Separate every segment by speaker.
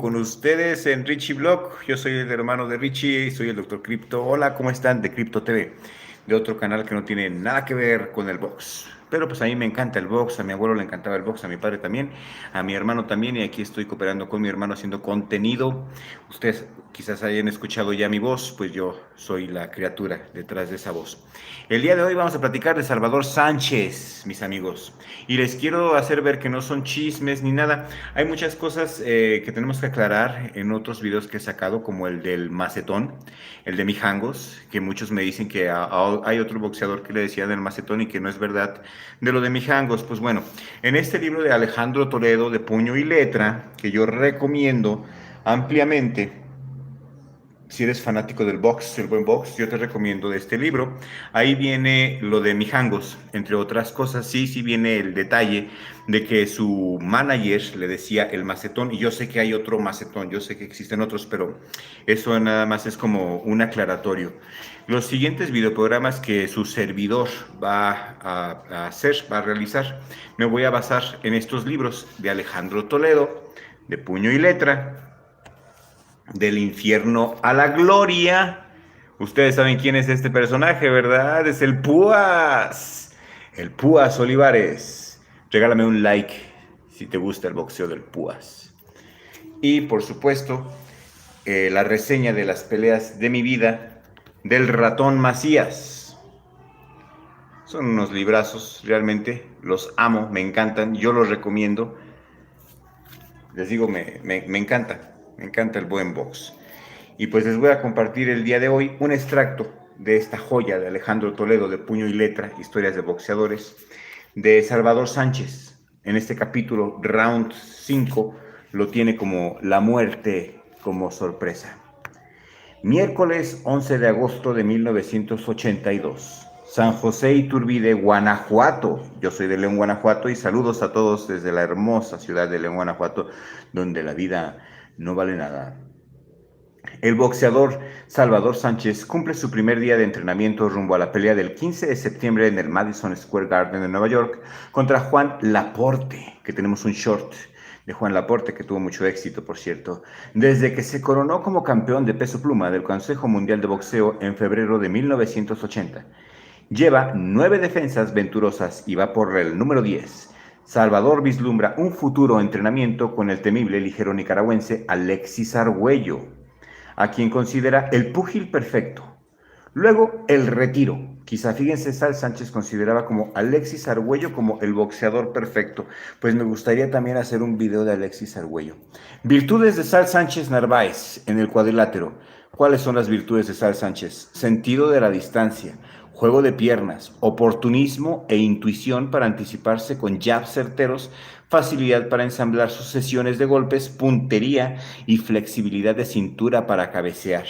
Speaker 1: Con ustedes en Richie Blog. Yo soy el hermano de Richie y soy el Doctor Crypto. Hola, ¿cómo están? De Crypto TV, de otro canal que no tiene nada que ver con el box. Pero pues a mí me encanta el box, a mi abuelo le encantaba el box, a mi padre también, a mi hermano también, y aquí estoy cooperando con mi hermano haciendo contenido. Ustedes quizás hayan escuchado ya mi voz, pues yo soy la criatura detrás de esa voz. El día de hoy vamos a platicar de Salvador Sánchez, mis amigos, y les quiero hacer ver que no son chismes ni nada. Hay muchas cosas que tenemos que aclarar en otros videos que he sacado, como el del macetón, el de Mijangos, que muchos me dicen que hay otro boxeador que le decía del macetón y que no es verdad de lo de Mijangos. Pues bueno, en este libro de Alejandro Toledo, de Puño y Letra, que yo recomiendo ampliamente, si eres fanático del box, el buen box, yo te recomiendo de este libro. Ahí viene lo de Mijangos, entre otras cosas. Sí, sí viene el detalle de que su manager le decía el macetón, y yo sé que hay otro macetón, yo sé que existen otros, pero eso nada más es como un aclaratorio. Los siguientes videoprogramas que su servidor va a hacer, va a realizar, me voy a basar en estos libros de Alejandro Toledo, de Puño y Letra, del infierno a la gloria. Ustedes saben quién es este personaje, ¿verdad? Es el Púas. El Púas Olivares. Regálame un like si te gusta el boxeo del Púas. Y por supuesto, la reseña de las peleas de mi vida del ratón Macías. Son unos librazos, realmente. Los amo, me encantan. Yo los recomiendo. Les digo, me encanta. Me encanta el buen box. Y pues les voy a compartir el día de hoy un extracto de esta joya de Alejandro Toledo, de Puño y Letra, Historias de Boxeadores, de Salvador Sánchez. En este capítulo, round 5, lo tiene como la muerte como sorpresa. Miércoles 11 de agosto de 1982. San José Iturbide, Guanajuato. Yo soy de León, Guanajuato, y saludos a todos desde la hermosa ciudad de León, Guanajuato, donde la vida no vale nada. El boxeador Salvador Sánchez cumple su primer día de entrenamiento rumbo a la pelea del 15 de septiembre en el Madison Square Garden de Nueva York contra Juan Laporte, que tenemos un short de Juan Laporte que tuvo mucho éxito, por cierto, desde que se coronó como campeón de peso pluma del Consejo Mundial de Boxeo en febrero de 1980. Lleva 9 defensas venturosas y va por el número 10. Salvador vislumbra un futuro entrenamiento con el temible ligero nicaragüense Alexis Argüello, a quien considera el púgil perfecto. Luego, el retiro. Quizá, fíjense, Sal Sánchez consideraba como Alexis Argüello como el boxeador perfecto. Pues me gustaría también hacer un video de Alexis Argüello. Virtudes de Sal Sánchez Narváez en el cuadrilátero. ¿Cuáles son las virtudes de Sal Sánchez? Sentido de la distancia, juego de piernas, oportunismo e intuición para anticiparse con jabs certeros, facilidad para ensamblar sucesiones de golpes, puntería y flexibilidad de cintura para cabecear.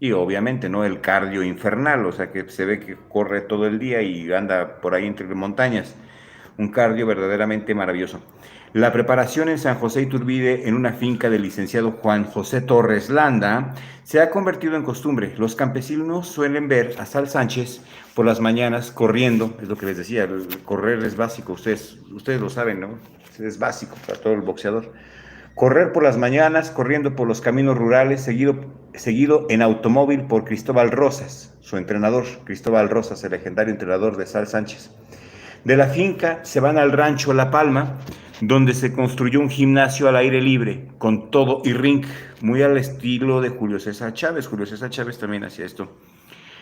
Speaker 1: Y obviamente, ¿no? El cardio infernal, o sea que se ve que corre todo el día y anda por ahí entre montañas. Un cardio verdaderamente maravilloso. La preparación en San José Iturbide, en una finca del licenciado Juan José Torres Landa, se ha convertido en costumbre. Los campesinos suelen ver a Sal Sánchez por las mañanas corriendo, es lo que les decía, el correr es básico, ustedes lo saben, ¿no? Es básico para todo el boxeador. Correr por las mañanas, corriendo por los caminos rurales, seguido en automóvil por Cristóbal Rosas, su entrenador, Cristóbal Rosas, el legendario entrenador de Sal Sánchez. De la finca se van al rancho La Palma, donde se construyó un gimnasio al aire libre, con todo y ring, muy al estilo de Julio César Chávez. Julio César Chávez también hacía esto.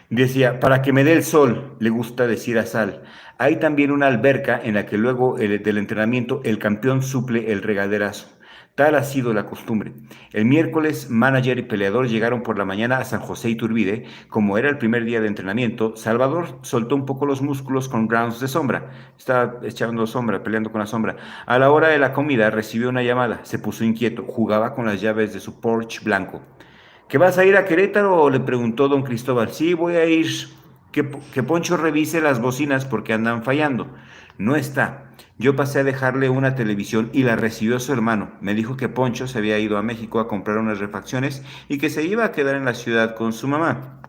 Speaker 1: Decía, para que me dé el sol, le gusta decir a Sal. Hay también una alberca en la que luego del entrenamiento el campeón suple el regaderazo. Tal ha sido la costumbre. El miércoles, manager y peleador llegaron por la mañana a San José Iturbide. Como era el primer día de entrenamiento, Salvador soltó un poco los músculos con grounds de sombra. Estaba echando sombra, peleando con la sombra. A la hora de la comida recibió una llamada. Se puso inquieto. Jugaba con las llaves de su Porsche blanco. ¿Que vas a ir a Querétaro? Le preguntó don Cristóbal. Sí, voy a ir. Que Poncho revise las bocinas porque andan fallando. No está. Yo pasé a dejarle una televisión y la recibió su hermano. Me dijo que Poncho se había ido a México a comprar unas refacciones y que se iba a quedar en la ciudad con su mamá.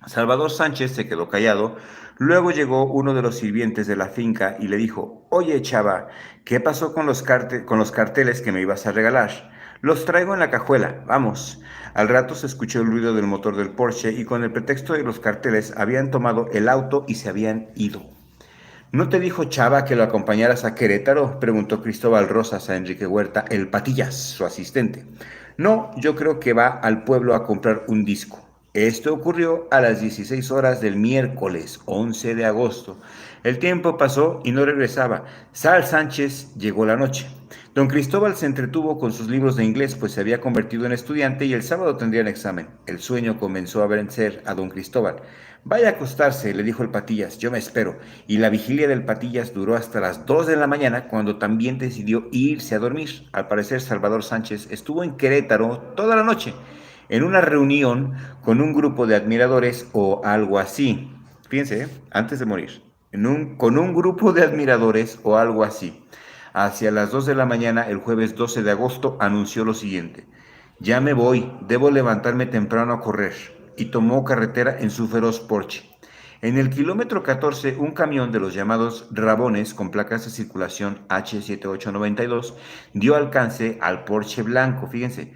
Speaker 1: Salvador Sánchez se quedó callado. Luego llegó uno de los sirvientes de la finca y le dijo, oye chava, ¿qué pasó con los carteles que me ibas a regalar? Los traigo en la cajuela, vamos. Al rato se escuchó el ruido del motor del Porsche y con el pretexto de los carteles habían tomado el auto y se habían ido. ¿No te dijo Chava que lo acompañaras a Querétaro?, preguntó Cristóbal Rosas a Enrique Huerta, el Patillas, su asistente. No, yo creo que va al pueblo a comprar un disco. Esto ocurrió a las 16 horas del miércoles 11 de agosto. El tiempo pasó y no regresaba. Sal Sánchez llegó la noche. Don Cristóbal se entretuvo con sus libros de inglés, pues se había convertido en estudiante y el sábado tendrían examen. El sueño comenzó a vencer a don Cristóbal. Vaya a acostarse, le dijo el Patillas, yo me espero. Y la vigilia del Patillas duró hasta las 2 de la mañana, cuando también decidió irse a dormir. Al parecer, Salvador Sánchez estuvo en Querétaro toda la noche, en una reunión con un grupo de admiradores o algo así. Fíjense, antes de morir, con un grupo de admiradores o algo así. Hacia las 2 de la mañana, el jueves 12 de agosto, anunció lo siguiente: ya me voy, debo levantarme temprano a correr. Y tomó carretera en su feroz Porsche. En el kilómetro 14, un camión de los llamados Rabones con placas de circulación H7892 dio alcance al Porsche blanco, fíjense,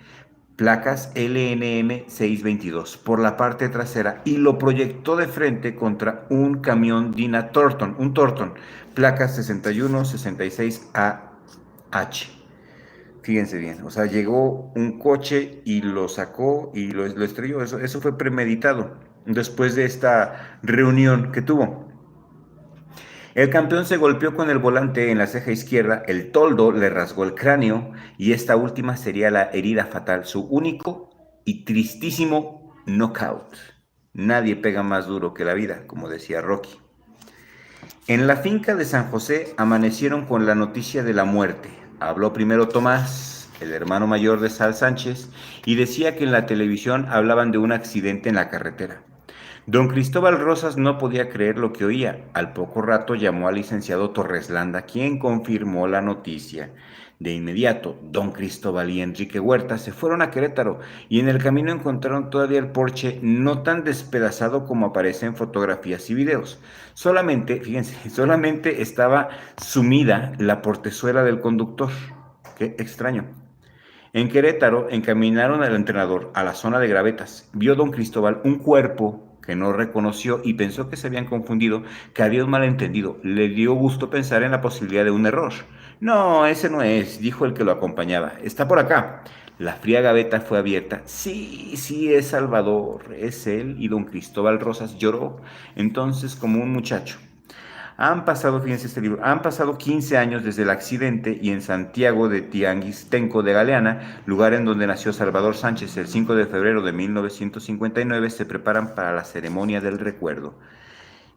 Speaker 1: placas LNM 622 por la parte trasera y lo proyectó de frente contra un camión Dina Thornton, un Thornton, placas 6166AH. Fíjense bien, o sea, llegó un coche y lo sacó y lo estrelló. Eso fue premeditado después de esta reunión que tuvo. El campeón se golpeó con el volante en la ceja izquierda, el toldo le rasgó el cráneo y esta última sería la herida fatal, su único y tristísimo knockout. Nadie pega más duro que la vida, como decía Rocky. En la finca de San José amanecieron con la noticia de la muerte. Habló primero Tomás, el hermano mayor de Sal Sánchez, y decía que en la televisión hablaban de un accidente en la carretera. Don Cristóbal Rosas no podía creer lo que oía. Al poco rato llamó al licenciado Torres Landa, quien confirmó la noticia. De inmediato, don Cristóbal y Enrique Huerta se fueron a Querétaro y en el camino encontraron todavía el Porsche no tan despedazado como aparece en fotografías y videos. Solamente, fíjense, solamente estaba sumida la portezuela del conductor. Qué extraño. En Querétaro encaminaron al entrenador a la zona de gravetas. Vio don Cristóbal un cuerpo que no reconoció y pensó que se habían confundido, que había un malentendido. Le dio gusto pensar en la posibilidad de un error. No, ese no es, dijo el que lo acompañaba. Está por acá. La fría gaveta fue abierta. Sí, sí, es Salvador, es él. Y don Cristóbal Rosas lloró entonces como un muchacho. Han pasado, fíjense este libro, han pasado 15 años desde el accidente y en Santiago de Tianguistenco de Galeana, lugar en donde nació Salvador Sánchez el 5 de febrero de 1959, se preparan para la ceremonia del recuerdo.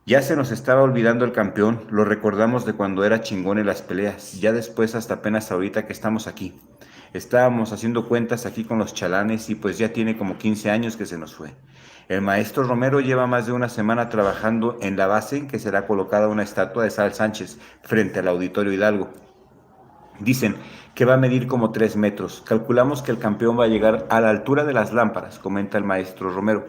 Speaker 1: Ya se nos estaba olvidando el campeón, lo recordamos de cuando era chingón en las peleas, ya después hasta apenas ahorita que estamos aquí. Estábamos haciendo cuentas aquí con los chalanes y pues ya tiene como 15 años que se nos fue. El maestro Romero lleva más de una semana trabajando en la base en que será colocada una estatua de Sal Sánchez frente al Auditorio Hidalgo. Dicen que va a medir como 3 metros. Calculamos que el campeón va a llegar a la altura de las lámparas, comenta el maestro Romero.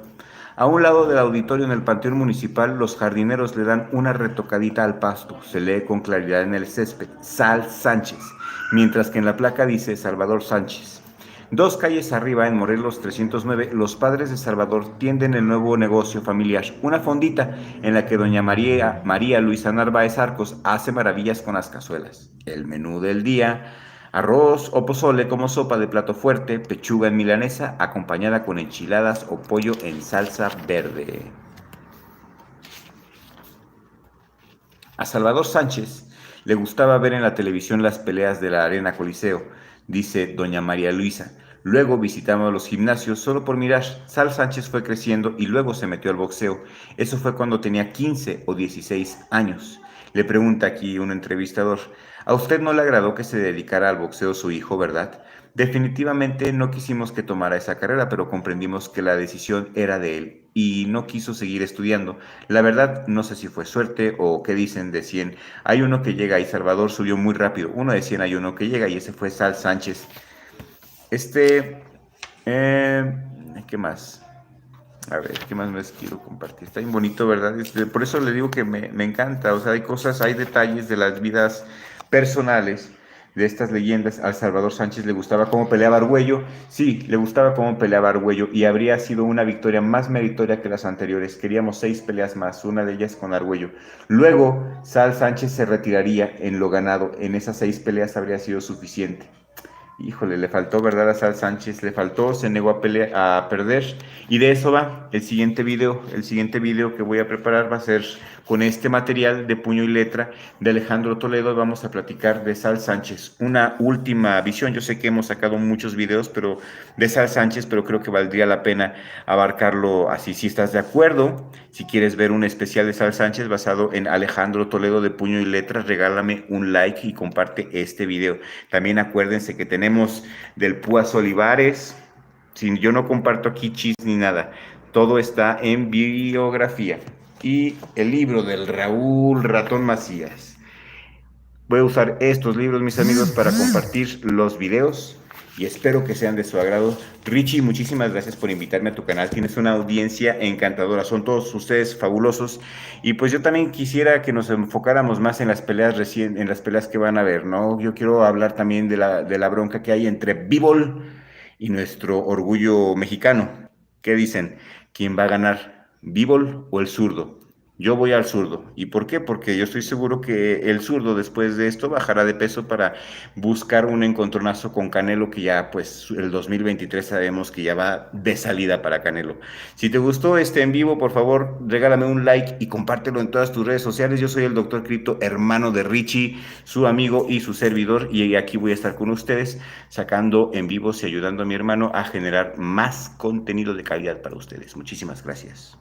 Speaker 1: A un lado del auditorio en el Panteón Municipal, los jardineros le dan una retocadita al pasto. Se lee con claridad en el césped, Sal Sánchez, mientras que en la placa dice Salvador Sánchez. 2 calles arriba, en Morelos 309, los padres de Salvador tienden el nuevo negocio familiar, una fondita en la que doña María Luisa Narváez Arcos hace maravillas con las cazuelas. El menú del día: arroz o pozole como sopa de plato fuerte, pechuga en milanesa acompañada con enchiladas o pollo en salsa verde. A Salvador Sánchez le gustaba ver en la televisión las peleas de la Arena Coliseo, dice doña María Luisa. Luego visitamos los gimnasios solo por mirar. Sal Sánchez fue creciendo y luego se metió al boxeo. Eso fue cuando tenía 15 o 16 años. Le pregunta aquí un entrevistador: ¿a usted no le agradó que se dedicara al boxeo su hijo, verdad? Definitivamente no quisimos que tomara esa carrera, pero comprendimos que la decisión era de él y no quiso seguir estudiando. La verdad, no sé si fue suerte o qué dicen de 100. Hay uno que llega y Salvador subió muy rápido. Uno de 100 hay uno que llega y ese fue Sal Sánchez. ¿Qué más? A ver, ¿qué más les quiero compartir? Está bien bonito, ¿verdad? Por eso le digo que me encanta. O sea, hay cosas, hay detalles de las vidas personales de estas leyendas, al Salvador Sánchez le gustaba cómo peleaba Argüello. Sí, le gustaba cómo peleaba Argüello y habría sido una victoria más meritoria que las anteriores. Queríamos 6 peleas más, una de ellas con Argüello. Luego, Sal Sánchez se retiraría en lo ganado. En esas 6 peleas habría sido suficiente. Híjole, le faltó, ¿verdad? A Sal Sánchez, le faltó, se negó a, a perder. Y de eso va el siguiente video. El siguiente video que voy a preparar va a ser con este material de puño y letra de Alejandro Toledo. Vamos a platicar de Sal Sánchez. Una última visión. Yo sé que hemos sacado muchos videos de Sal Sánchez, pero creo que valdría la pena abarcarlo así. Si estás de acuerdo, si quieres ver un especial de Sal Sánchez basado en Alejandro Toledo de puño y letra, regálame un like y comparte este video. También acuérdense que tenemos del Púas Olivares. Si yo no comparto aquí chis ni nada, todo está en biografía. Y el libro del Raúl Ratón Macías. Voy a usar estos libros, mis amigos, para compartir los videos y espero que sean de su agrado. Richie, muchísimas gracias por invitarme a tu canal. Tienes una audiencia encantadora, son todos ustedes fabulosos. Y pues yo también quisiera que nos enfocáramos más en las peleas en las peleas que van a ver, ¿no? Yo quiero hablar también de la bronca que hay entre Bivol y nuestro orgullo mexicano. ¿Qué dicen? ¿Quién va a ganar? ¿Bivol o el zurdo? Yo voy al zurdo. ¿Y por qué? Porque yo estoy seguro que el zurdo después de esto bajará de peso para buscar un encontronazo con Canelo, que ya pues el 2023 sabemos que ya va de salida para Canelo. Si te gustó este en vivo, por favor, regálame un like y compártelo en todas tus redes sociales. Yo soy el Dr. Crypto, hermano de Richie, su amigo y su servidor, y aquí voy a estar con ustedes sacando en vivos y ayudando a mi hermano a generar más contenido de calidad para ustedes. Muchísimas gracias.